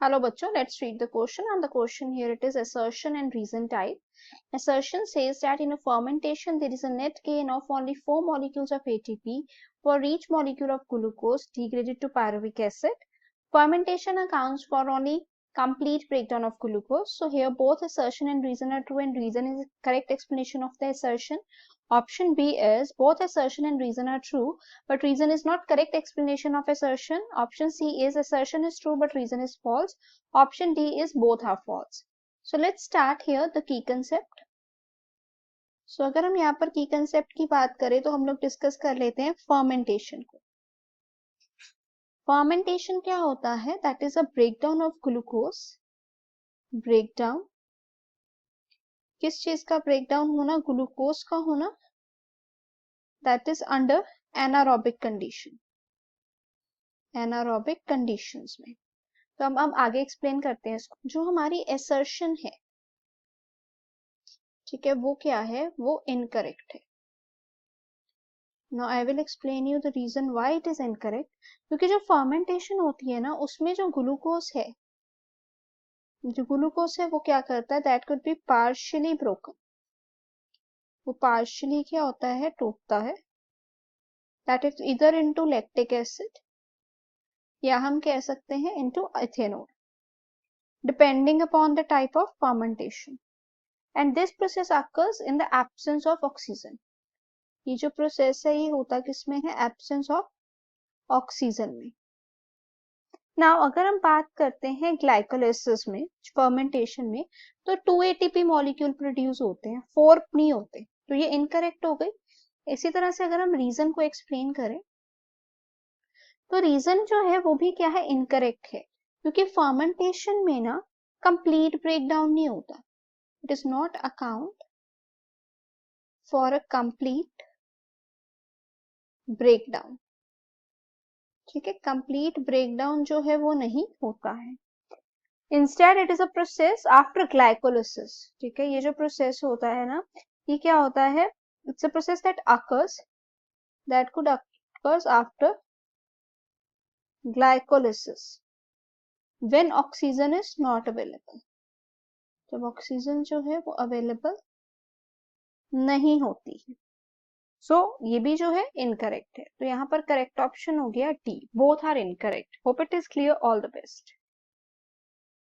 Hello bachcho, let's read the question, and the question here it is assertion and reason type. Assertion says that in a fermentation there is a net gain of only 4 molecules of ATP for each molecule of glucose degraded to pyruvic acid. Fermentation accounts for only complete breakdown of glucose. So here both assertion and reason are true, and reason is correct explanation of the assertion. Option B is both assertion and reason are true, but reason is not correct explanation of assertion. Option C is assertion is true but reason is false. Option D is both are false. So let's start here the key concept. So अगर हम यहाँ पर की concept की बात करें तो हम लोग डिस्कस कर लेते हैं फर्मेंटेशन को. फर्मेंटेशन क्या होता है? That is a breakdown of glucose. Breakdown किस चीज का ब्रेकडाउन होना? ग्लूकोज का होना. That is under anaerobic condition. Anaerobic conditions में. तो हम अब आगे एक्सप्लेन करते हैं इसको. जो हमारी एसर्शन है, ठीक है, वो क्या है? वो इनकरेक्ट है. Now I will explain you the reason why it is incorrect. क्योंकि जो फर्मेंटेशन होती है ना, उसमें जो ग्लूकोज है, वो क्या करता है? That could be partially broken. वो पार्शियली क्या होता है? टूटता है. दैट इज इधर इनटू लैक्टिक एसिड, या हम कह सकते हैं into ethanol, depending upon the type of fermentation. And this process occurs in the absence of oxygen. ये जो प्रोसेस है ये होता किसमें है? एब्सेंस ऑफ ऑक्सीजन में. नाउ अगर हम बात करते हैं ग्लाइकोलाइसिस में, फर्मेंटेशन में, तो 2 ATP मॉलिक्यूल प्रोड्यूस होते हैं, 4 नहीं होते. तो ये इनकरेक्ट हो गई. इसी तरह से अगर हम रीजन को एक्सप्लेन करें तो रीजन जो है वो भी क्या है? इनकरेक्ट है. क्योंकि फर्मेंटेशन में ना कंप्लीट ब्रेकडाउन नहीं होता. It is not account for a complete breakdown. ठीक है, कंप्लीट ब्रेकडाउन जो है वो नहीं होता है. Instead it is a process after glycolysis. ठीक है, ये जो प्रोसेस होता है ना, ये क्या होता है? It's a process that could occurs after glycolysis when oxygen is not available. जब ऑक्सीजन जो है वो अवेलेबल नहीं होती है. सो ये भी जो है इनकरेक्ट है. तो यहाँ पर करेक्ट ऑप्शन हो गया D. Both are incorrect. Hope it is clear. All the best.